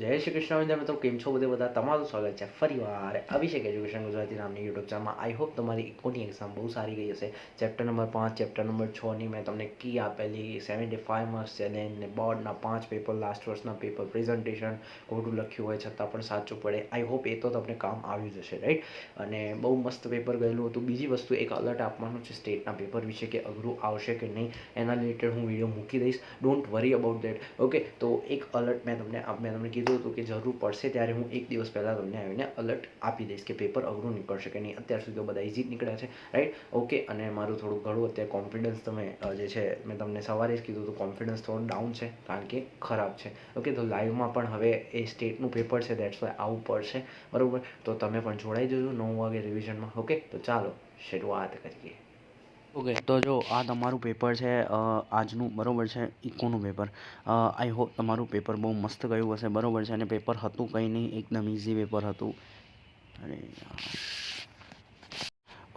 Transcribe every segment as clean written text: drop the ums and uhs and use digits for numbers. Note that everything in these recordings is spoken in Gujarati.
જય શ્રી કૃષ્ણ વિદ્યા મિત્રો, કેમ છો બધા? તમારું સ્વાગત છે ફરીવાર અભિષેક એજ્યુકેશન ગુજરાતી નામની યુટ્યુબ ચેનલમાં. આઈ હોપ તમારી ઇકોની એક્ઝામ બહુ સારી ગઈ હશે. ચેપ્ટર નંબર 5, ચેપ્ટર નંબર 6ની મેં તમને કી આપેલી 75 માર્ક્સ ચેલેન્જ ને બોર્ડના 5 પેપર, લાસ્ટ વર્ષના પેપર પ્રેઝન્ટેશન ખોટું લખ્યું હોય છતાં પણ સાચું પડે. આઈ હોપ એ તો તમને કામ આવી જશે, રાઈટ? અને બહુ મસ્ત પેપર ગયેલું હતું. બીજી વસ્તુ, એક અલર્ટ આપવાનું છે સ્ટેટના પેપર વિશે કે અઘરું આવશે કે નહીં, એના રિલેટેડ હું વિડીયો મૂકી દઈશ. Don't worry about that. Okay, તો એક અલર્ટ મેં તમને કીધું હતું કે જરૂર પડશે ત્યારે હું એક દિવસ પહેલાં તમને આવીને અલર્ટ આપી દઈશ કે પેપર અઘરું નીકળશે કે નહીં. અત્યાર સુધી બધા ઇઝી જ નીકળ્યા છે, રાઈટ? ઓકે, અને મારું થોડું ઘણું અત્યારે કોન્ફિડન્સ જે છે, મેં તમને સવારે જ કીધું હતું, કોન્ફિડન્સ થોડું ડાઉન છે કારણ કે ખરાબ છે. ઓકે, તો લાઈવમાં પણ હવે એ સ્ટેટનું પેપર છે, દેટ્સ વાય આવવું પડશે, બરાબર? તો તમે પણ જોડાઈ જજો 9 વાગે રિવિઝનમાં. ઓકે, તો ચાલો શરૂઆત કરીએ. ઓકે, તો જો આ તમારું પેપર છે આજનું, બરાબર છે, ઇકોનું પેપર. આઈ હોપ તમારું પેપર બહુ મસ્ત ગયું હશે, બરાબર છે. અને પેપર હતું કંઈ નહીં, એકદમ ઇઝી પેપર હતું. અને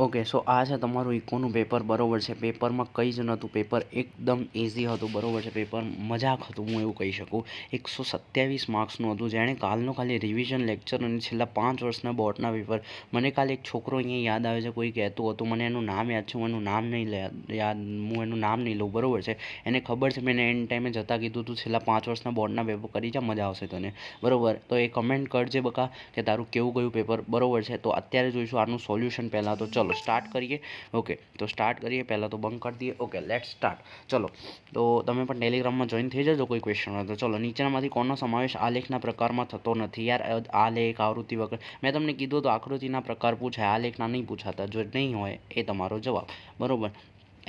ઓકે, સો આ છે તમારું ઇકોનું પેપર, બરાબર છે. પેપરમાં કંઈ જ નહોતું, પેપર એકદમ ઇઝી હતું, બરાબર છે. પેપર મજાક હતું, હું એવું કહી શકું. 127 માર્ક્સનું હતું, જેણે કાલનું ખાલી રિવિઝન લેક્ચર અને છેલ્લા 5 વર્ષના બોર્ડના પેપર. મને કાલે એક છોકરો અહીંયા યાદ આવે છે, કોઈ કહેતું હતું, મને એનું નામ યાદ છે, હું એનું નામ નહીં લઉં, બરાબર છે. એને ખબર છે, મેં એન્ડ ટાઈમે જતાં કીધું તું છેલ્લા 5 વર્ષના બોર્ડના પેપર કરી જા, મજા આવશે તને, બરાબર? તો એ કમેન્ટ કરજે બકા કે તારું કેવું ગયું પેપર, બરાબર છે. તો અત્યારે જોઈશું આનું સોલ્યુશન. પહેલાં તો ચલો સ્ટાર્ટ કરીએ. ઓકે, તો સ્ટાર્ટ કરીએ. પહેલાં તો બંધ કરી દઈએ. Okay, late start. ચલો, તો તમે પણ ટેલિગ્રામમાં જોઈન થઈ જજો કોઈ ક્વેશ્ચન હોય તો. ચલો, નીચેનામાંથી કોનો સમાવેશ આલેખના પ્રકારમાં થતો નથી? યાર, આલેખ, આવૃત્તિ વગર મેં તમને કીધું તો આકૃતિના પ્રકાર પૂછાય, આલેખના નહીં પૂછાતા. જો નહીં હોય એ તમારો જવાબ, બરાબર.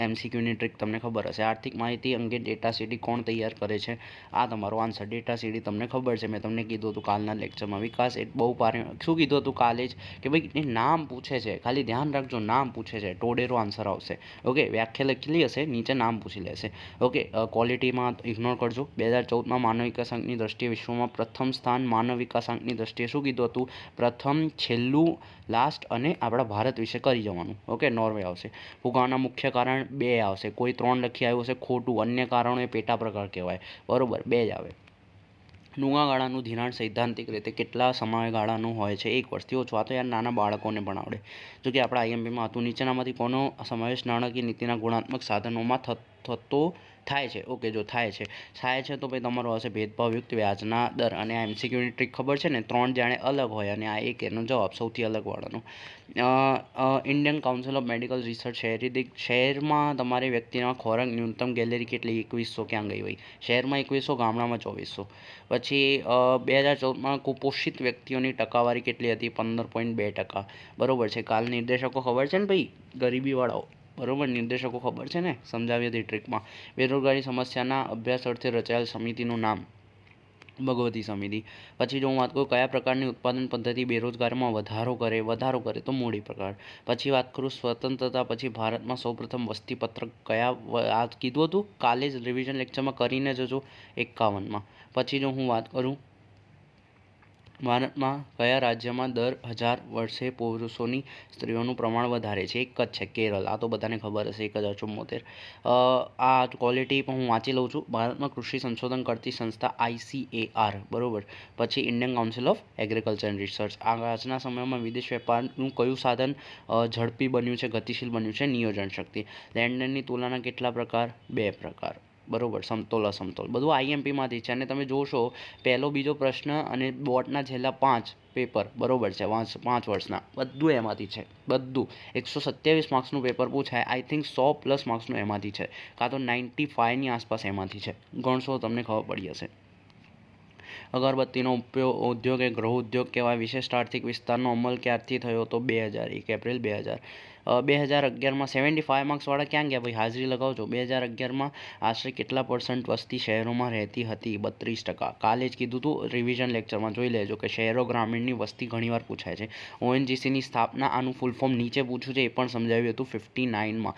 MCQની ટ્રીક તમને ખબર હશે. આર્થિક માહિતી અંગે ડેટા સીડી કોણ તૈયાર કરે છે? આ તમારો આન્સર. ડેટા સીડી તમને ખબર છે, મેં તમને કીધું હતું કાલના લેક્ચરમાં. વિકાસ એ બહુ શું કીધું હતું કાલે જ કે ભાઈ એ નામ પૂછે છે, ખાલી ધ્યાન રાખજો, નામ પૂછે છે. ટોડેરો આન્સર આવશે. ઓકે, વ્યાખ્યા લખેલી હશે, નીચે નામ પૂછી લેશે. ઓકે, ક્વોલિટીમાં ઇગ્નોર કરજો. 2014માં માનવ વિકાસાંકની દ્રષ્ટિએ વિશ્વમાં પ્રથમ સ્થાન. માનવ વિકાસાંકની દ્રષ્ટિએ શું કીધું હતું? પ્રથમ, છેલ્લું, લાસ્ટ અને આપણા ભારત વિશે કરી જવાનું. ઓકે, નોર્વે આવશે. ફુગાવાના મુખ્ય કારણ 2 આવશે. કોઈ 3 લખી આવ્યું હશે, ખોટું. અન્ય કારણો એ પેટા પ્રકાર કહેવાય, બરાબર, 2 જ આવે. ટૂંકા ગાળાનું ધિરાણ સૈદ્ધાંતિક રીતે કેટલા સમયગાળાનું હોય છે? 1 વર્ષથી ઓછું. આ તો યાર નાના બાળકોને પણ આવડે. જો કે આપણા IMPમાં હતું. નીચેનામાંથી કોનો સમાવેશ નાણાકીય નીતિના ગુણાત્મક સાધનોમાં થતો થાય છે? ઓકે, જો થાય છે તો ભાઈ તમારો હશે ભેદભાવયુક્ત વ્યાજના દર. અને આ MCQની ટ્રીક ખબર છે ને, 3 જાણે અલગ હોય અને આ એક એનો જવાબ સૌથી અલગ વાળાનો. Indian Council of Medical Research શહેરમાં તમારે વ્યક્તિના ખોરાક ન્યૂનતમ કેલેરી કેટલી? 2100. ક્યાં ગઈ હોય? શહેરમાં 2100, ગામડામાં 2400. પછી 2014માં કુપોષિત વ્યક્તિઓની ટકાવારી કેટલી હતી? 15.2%, બરાબર છે. કાલ નિર્દેશકો ખબર છે ને ભાઈ, ગરીબીવાળાઓ, બરાબર? નિર્દેશકો ખબર છે ને, સમજાવી હતી ટ્રીકમાં. બેરોજગારી સમસ્યાના અભ્યાસ અર્થે રચાયેલ સમિતિનું નામ? ભગવતી સમિતિ. પછી જો હું વાત કરું કયા પ્રકારની ઉત્પાદન પદ્ધતિ બેરોજગારીમાં વધારો કરે તો મૂડી પ્રકાર. પછી વાત કરું સ્વતંત્રતા પછી ભારતમાં સૌપ્રથમ વસ્તી પત્રક કયા, આ કીધું હતું કાલે જ રિવિઝન લેક્ચરમાં કરીને જજો, 51માં. પછી જો હું વાત કરું ભારતમાં કયા રાજ્યમાં દર 1000 વર્ષે પુરુષોની સ્ત્રીઓનું પ્રમાણ વધારે છે? એક જ છે, કેરળ. આ તો બધાને ખબર હશે, 1074. આ ક્વોલિટી પણ હું વાંચી લઉં છું. ભારતમાં કૃષિ સંશોધન કરતી સંસ્થા ICAR, બરાબર. પછી Indian Council of agriculture and research. આજના સમયમાં વિદેશ વેપારનું કયું સાધન ઝડપી બન્યું છે, ગતિશીલ બન્યું છે? નિયોજન શક્તિ. લેણદેણની તુલના કેટલા પ્રકાર? 2 પ્રકાર, બરાબર. સમતોલ, અસમતોલ, બધું IMPમાંથી છે. અને તમે જોશો પહેલો બીજો પ્રશ્ન અને બોર્ડના છેલ્લા 5 પેપર, બરાબર છે, 5 વર્ષના, બધું એમાંથી છે, બધું. 127 માર્ક્સનું પેપર પૂછાય. આઈ થિંક 100+ માર્ક્સનું એમાંથી છે, કાં તો 95ની આસપાસ એમાંથી છે. ગણશો તમને ખબર પડી જશે. અગરબત્તીનો ઉદ્યોગ એ ગૃહ ઉદ્યોગ કહેવાય. વિશિષ્ટ આર્થિક વિસ્તારનો અમલ ક્યારથી થયો હતો? 2001, એપ્રિલ 2000. 2011માં 75 માર્ક્સવાળા ક્યાં ગયા ભાઈ? હાજરી લગાવજો. 2011માં આશરે કેટલા % વસ્તી શહેરોમાં રહેતી હતી? 32%. કાલે જ કીધું હતું રિવિઝન લેક્ચરમાં, જોઈ લેજો કે શહેરો ગ્રામીણની વસ્તી ઘણીવાર પૂછાય છે. ONGCની સ્થાપના, આનું ફૂલ ફોર્મ નીચે પૂછ્યું છે, એ પણ સમજાવ્યું હતું 59માં.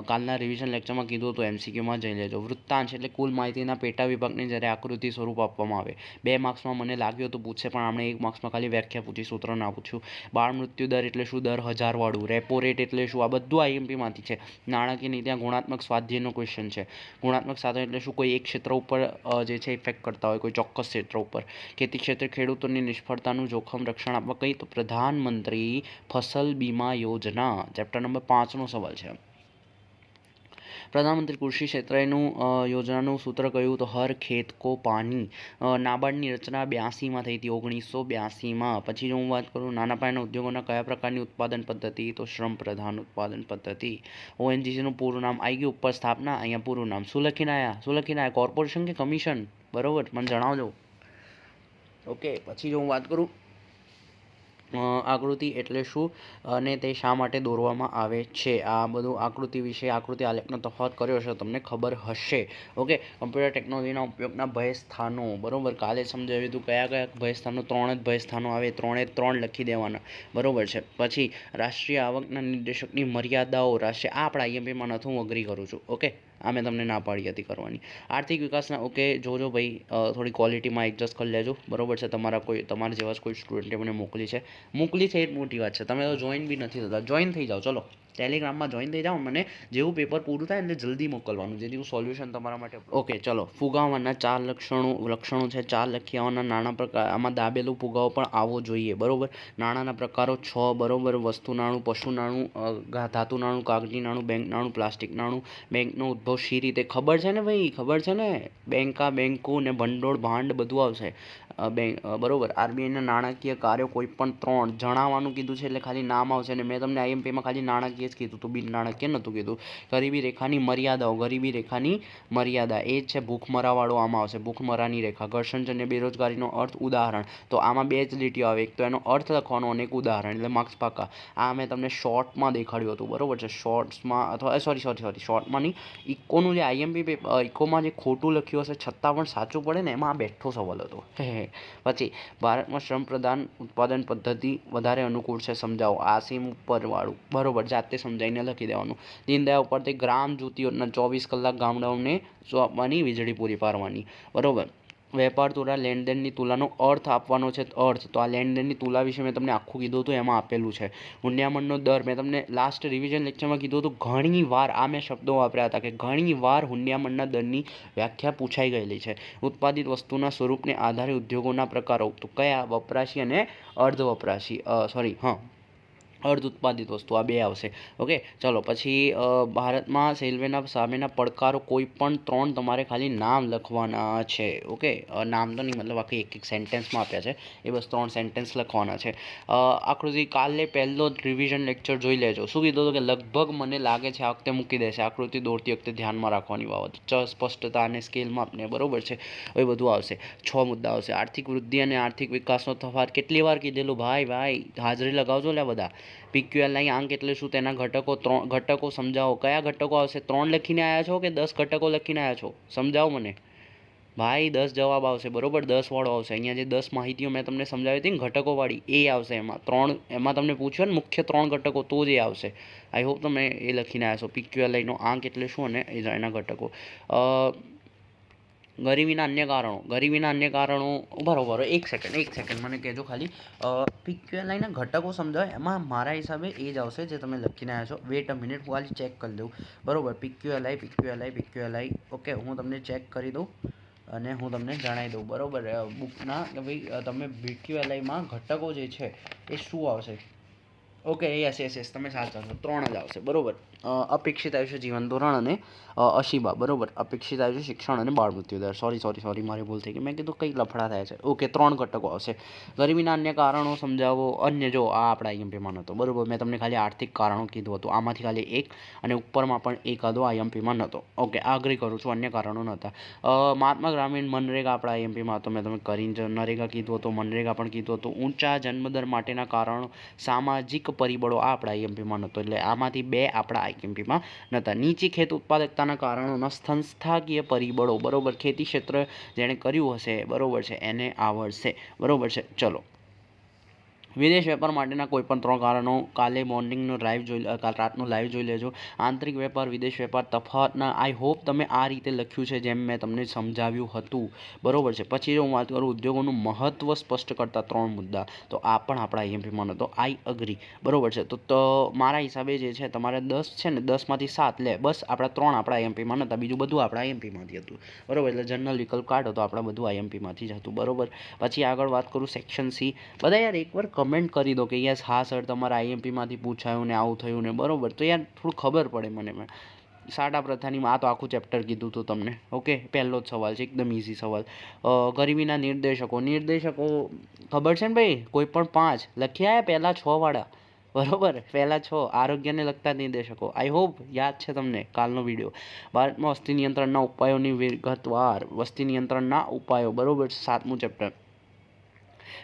કાલના રિવિઝન લેક્ચરમાં કીધું હતું, MCQમાં જઈ લેજો. વૃત્તાંશ એટલે કુલ માહિતીના પેટા વિભાગને જ્યારે આકૃતિ સ્વરૂપ આપવામાં આવે. 2 માર્ક્સમાં મને લાગ્યું હતું પૂછશે, પણ આપણે 1 માર્ક્સમાં ખાલી વ્યાખ્યા પૂછી, સૂત્ર ના પૂછ્યું. બાળ મૃત્યુ દર એટલે શું? દર 1000 વાળું. રેપો રેટ સેટ એટલે શું, આ બધું આઈએમપીમાંથી છે. નાણાકીય નીતિ આ ગુણાત્મક સ્વાધ્યાયનો ક્વેશ્ચન છે. ગુણાત્મક સાધન એટલે શું, કોઈ એક ક્ષેત્ર ઉપર જે છે ઇફેક્ટ કરતા હોય કોઈ ચોક્કસ ક્ષેત્ર ઉપર. ખેતી ક્ષેત્રે ખેડૂતોની નિષ્ફળતાનું જોખમ રક્ષણ આપવા કઈ, તો પ્રધાનમંત્રી ફસલ બીમા યોજના. ચેપ્ટર નંબર 5નો સવાલ છે. પ્રધાનમંત્રી કૃષિ ક્ષેત્રનું યોજનાનું સૂત્ર કયું, તો હર ખેત કો પાની. નાબાર્ડની રચના 82માં થઈ હતી, 1982માં. પછી જો હું વાત કરું નાના પાયાના ઉદ્યોગોના કયા પ્રકારની ઉત્પાદન પદ્ધતિ, તો શ્રમ પ્રધાન ઉત્પાદન પદ્ધતિ. ઓએનજીસીનું પૂરું નામ આવી ગયું ઉપર, સ્થાપના. અહીંયા પૂરું નામ શું લખીને આવ્યા, કોર્પોરેશન કે કમિશન, બરાબર, મને જણાવજો. ઓકે, પછી જો હું વાત કરું આકૃતિ એટલે શું અને તે શા માટે દોરવામાં આવે છે, આ બધું આકૃતિ વિશે, આકૃતિ આલેખનો તફાવત કર્યો હશે, તમને ખબર હશે. ઓકે, કમ્પ્યુટર ટેકનોલોજીના ઉપયોગના ભય સ્થાનો, બરાબર, કાલે સમજાવ્યું હતું કયા કયા ભય સ્થાનો, 3 જ ભય સ્થાનો આવે, 3 લખી દેવાના, બરાબર છે. પછી રાષ્ટ્રીય આવકના નિર્દેશકની મર્યાદાઓ, આ આપણા આઈએમપીમાં નથી, હું અગ્રી કરું છું. ઓકે, આ મેં તમને ના પાડી હતી કરવાની. આર્થિક વિકાસના, ઓકે, જોજો ભાઈ, થોડી ક્વોલિટીમાં એડજસ્ટ કરી લેજો, બરાબર છે. તમારા જેવા કોઈ સ્ટુડન્ટે મને મોકલી છે એ જ મોટી વાત છે. તમે તો જોઈન બી નથી થતા, જોઈન થઈ જાઓ. ચલો, ટેલિગ્રામમાં જોઈન થઈ જાઓ. મને જેવું પેપર પૂરું થાય એટલે જલ્દી મોકલવાનું, જેથી હું સોલ્યુશન તમારા માટે. ઓકે, ચલો, ફુગાવાના 4 લક્ષણો છે. 4 લખી આવવાના. નાણાં પ્રકાર, આમાં દાબેલું ફુગાવો પણ આવવો જોઈએ, બરાબર. નાણાંના પ્રકારો 6, બરાબર. વસ્તુ નાણું, પશુ નાણું, ધાતુ નાણું, કાગજી નાણું, બેંક નાણું, પ્લાસ્ટિક નાણું. બેંકનો ઉદ્ભવ શી રીતે, ખબર છે ને ભાઈ, ખબર છે ને. બેંકો ને ભંડોળ, ભાંડ બધું આવશે. બરાબર. આરબીઆઈના નાણાકીય કાર્યો કોઈ પણ 3 જણાવવાનું કીધું છે, એટલે ખાલી નામ આવશે. અને મેં તમને આઈએમપીમાં ખાલી નાણાકીય જ કીધું હતું, બિન નાણાકીય નહોતું કીધું. ગરીબી રેખાની મર્યાદાઓ, ગરીબી રેખાની મર્યાદા એ જ છે ભૂખમરાવાળો આમાં આવશે, ભૂખમરાની રેખા. ઘર્ષણજન્ય બેરોજગારીનો અર્થ, ઉદાહરણ. તો આમાં 2 જ લીટીઓ આવે, એક તો એનો અર્થ લખવાનો અને એક ઉદાહરણ, એટલે માર્ક્સ પાકા. આ મેં તમને શોર્ટમાં દેખાડ્યું હતું, બરાબર છે. શોર્ટ્સમાં અથવા શોર્ટમાં નહીં, ઇકોનું જે આઈએમપી ઇકોમાં જે ખોટું લખ્યું હશે છતાં પણ સાચું પડે ને, એમાં આ બેઠો સવાલ હતો. પછી ભારતમાં શ્રમ પ્રધાન ઉત્પાદન પદ્ધતિ વધારે અનુકૂળ છે, સમજાવો. આ સીમ ઉપરવાળું, બરાબર, જાતે સમજાવીને લખી દેવાનું. દીનદયાળ ઉપાધ્યાય ગ્રામ જ્યોતિ યોજના, 24 કલાક ગામડાઓને આપવાની, વીજળી પૂરી પાડવાની, બરાબર. વેપાર તુલા, લેણદેણની તુલાનો અર્થ આપવાનો છે, અર્થ. તો આ લેણદેણની તુલા વિશે મેં તમને આખું કીધું હતું, એમાં આપેલું છે. હુંડિયામણનો દર મેં તમને લાસ્ટ રિવિઝન લેક્ચરમાં કીધું હતું. ઘણી વાર આ મેં શબ્દો વાપર્યા હતા કે ઘણી વાર હુંડિયામણના દરની વ્યાખ્યા પૂછાઈ ગયેલી છે. ઉત્પાદિત વસ્તુના સ્વરૂપને આધારે ઉદ્યોગોના પ્રકારો, તો કયા, વપરાશી અને અર્ધ વપરાશી, અર્ધ ઉત્પાદિત વસ્તુ, આ 2 આવશે. ઓકે, ચલો. પછી ભારતમાં રેલવેના સામેના પડકારો, કોઈ પણ 3 તમારે ખાલી નામ લખવાના છે. ઓકે, નામ તો નહીં, મતલબ આખી એક સેન્ટેન્સમાં આપ્યા છે, એ બસ 3 સેન્ટેન્સ લખવાના છે. આકૃતિ કાલે પહેલો રિવિઝન લેક્ચર જોઈ લેજો. શું કીધું હતું કે લગભગ મને લાગે છે આ વખતે મૂકી દેશે. આકૃતિ દોરતી વખતે ધ્યાનમાં રાખવાની બાબત, સ્પષ્ટતા અને સ્કેલ માપને, બરાબર છે. એ બધું આવશે. 6 મુદ્દા આવશે. આર્થિક વૃદ્ધિ અને આર્થિક વિકાસનો તફાવત કેટલી વાર કીધેલું ભાઈ, હાજરી લગાવજો લે બધા. પીક્યુએલઆઈ આંક એટલે શું, તેના ઘટકો, 3 ઘટકો સમજાવો. કયા ઘટકો આવશે, 3 લખીને આવ્યા છો કે 10 ઘટકો લખીને આવ્યા છો, સમજાવો મને ભાઈ. 10 જવાબ આવશે, બરાબર, 10 વાળો આવશે. અહીંયા જે 10 માહિતીઓ મેં તમને સમજાવી હતી ને ઘટકોવાળી, એ આવશે. એમાં તમને પૂછ્યું ને મુખ્ય 3 ઘટકો, તો જ એ આવશે. આઈ હોપ તમે એ લખીને આવ્યા છો. પીક્યુએલઆઈનો આંક એટલે શું અને એના ઘટકો. ગરીબીના અન્ય કારણો, બરાબર. એક સેકન્ડ મને કહેજો ખાલી. પીક્યુએલઆઈના ઘટકો સમજાવે, એમાં મારા હિસાબે એ જ આવશે જે તમે લખીને આવ્યા છો. વેટ અ મિનિટ, હું ખાલી ચેક કરી દઉં, બરાબર. પીક્યુએલઆઈ, ઓકે, હું તમને ચેક કરી દઉં અને હું તમને જણાવી દઉં, બરાબર, બુકના કે ભાઈ તમે પીક્યુએલઆઈમાં ઘટકો જે છે એ શું આવશે. ઓકે, યસ, તમે સાચા છો, 3 જ આવશે, બરાબર. અપેક્ષિત આયુષ્ય, જીવન ધોરણ અને અશીબા, બરાબર. અપેક્ષિત આયુષ્ય, શિક્ષણ અને બાળ મૃત્યુ દર. સોરી મારી ભૂલ થઈ ગઈ, મેં કીધું કંઈ લફડા થાય છે. ઓકે, 3 ઘટકો આવશે. ગરીબીના અન્ય કારણો સમજાવો. અન્ય, જો આ આપણા આઈએમપીમાં નહોતો, બરાબર. મેં તમને ખાલી આર્થિક કારણો કીધું હતું, આમાંથી ખાલી એક, અને ઉપરમાં પણ એકાદો આઈએમપીમાં નહોતો. ઓકે, આગ્રહ કરું છું, અન્ય કારણો નહોતા. મહાત્મા ગ્રામીણ મનરેગા આપણા આઈએમપીમાં હતો, મેં તમને કરીને નરેગા કીધું હતું, મનરેગા પણ કીધું હતું. ઊંચા જન્મદર માટેના કારણો, સામાજિક પરિબળો, આ આપણા આઈએમપીમાં નહોતો, એટલે આમાંથી 2 આપણા આઈએમપીમાં નહોતા. નીચી ખેત ઉત્પાદકતાના કારણોના સંસ્થાકીય પરિબળો, બરાબર. ખેતી ક્ષેત્ર જેણે કર્યું હશે, બરાબર છે, એને આવડશે, બરાબર છે. ચલો, વિદેશ વેપાર માટેના કોઈપણ 3 કારણો કાલે મોર્નિંગનો લાઈવ જોઈ કાલ રાતનો લાઈવ જોઈ લેજો. આંતરિક વેપાર, વિદેશ વેપાર, તફાવતના આઈ હોપ તમે આ રીતે લખ્યું છે જેમ મેં તમને સમજાવ્યું હતું, બરોબર છે. પછી જો હું વાત કરું ઉદ્યોગોનું મહત્ત્વ સ્પષ્ટ કરતા 3 મુદ્દા, તો આ પણ આપણા આઈએમપીમાં નહોતો. આઈ અગ્રી, બરોબર છે. તો મારા હિસાબે જે છે તમારે 10 છે ને 10માંથી 7 લે, બસ આપણા 3 આપણા આઈએમપીમાં નહોતા, બીજું બધું આપણા આઈએમપીમાંથી હતું, બરોબર. એટલે જનરલ વિકલ્પ કાઢો તો આપણા બધું આઈએમપીમાંથી જ હતું, બરોબર. પછી આગળ વાત કરું સેક્શન સી. બધા યાર એકવાર કમેન્ટ કરી દો કે યસ હા સર તમારા આઈએમપીમાંથી પૂછાયું ને આવું થયું ને, બરોબર. તો યાર થોડું ખબર પડે મને. સાડા પ્રથાની આ તો આખું ચેપ્ટર કીધું હતું તમને, ઓકે. પહેલો જ સવાલ છે, એકદમ ઇઝી સવાલ. ગરીબીના નિર્દેશકો ખબર છે ને ભાઈ, કોઈ પણ 5 લખ્યા પહેલાં 6 વાળા, બરોબર. પહેલાં 6 આરોગ્યને લગતા નિર્દેશકો. આઈ હોપ યાદ છે તમને કાલનો વિડીયો. ભારતમાં વસ્તી નિયંત્રણના ઉપાયોની વિગતવાર, વસ્તી નિયંત્રણના ઉપાયો, બરોબર. 7મું ચેપ્ટર.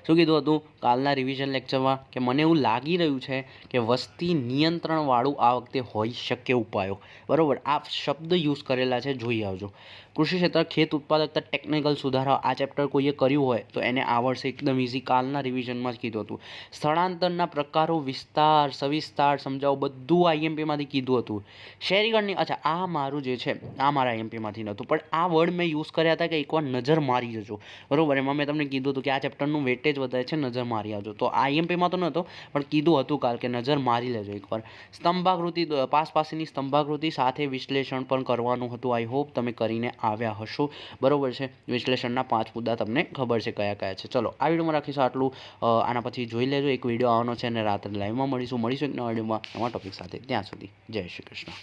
શું કીધું હતું કાલના રિવિઝન લેક્ચરમાં કે મને એવું લાગી રહ્યું છે કે વસ્તી નિયંત્રણવાળું આ વખતે હોઈ શકે ઉપાયો, બરાબર. આ શબ્દ યુઝ કરેલા છે, જોઈ આવજો. કૃષિ ક્ષેત્ર, ખેત ઉત્પાદકતા, ટેકનિકલ સુધારા. આ ચેપ્ટર કોઈએ કર્યું હોય તો એને આવડશે, એકદમ ઇઝી. કાલના રિવિઝનમાં જ કીધું હતું. સ્થળાંતરના પ્રકારો, વિસ્તાર, સવિસ્તાર સમજાવો, બધું આઈએમપીમાંથી કીધું હતું. શહેરીકરણની, અચ્છા આ મારું જે છે આ મારા આઈએમપીમાંથી નહોતું, પણ આ વર્ડ મેં યુઝ કર્યા હતા કે એકવાર નજર મારી જજો, બરાબર. એમાં મેં તમને કીધું હતું કે આ ચેપ્ટરનું વેટેજ વધારે છે, નજર મારી આવજો. તો આઈએમપીમાં તો નહોતો, પણ કીધું હતું કાલ કે નજર મારી લેજો એકવાર. સ્તંભાકૃતિ, પાસની સ્તંભાકૃતિ સાથે વિશ્લેષણ પણ કરવાનું હતું. આઈ હોપ તમે કરીને આવ્યા હશો, બરોબર છે. વિશ્લેષણના 5 મુદ્દા તમને ખબર છે કયા કયા છે. ચલો આ વિડીયોમાં રાખીશું આટલું. આના પછી જોઈ લેજો, એક વિડીયો આવવાનો છે અને રાત્રે લાઈવમાં મળીશું એક નવા વિડીયોમાં નવા ટોપિક સાથે. ત્યાં સુધી જય શ્રી કૃષ્ણ.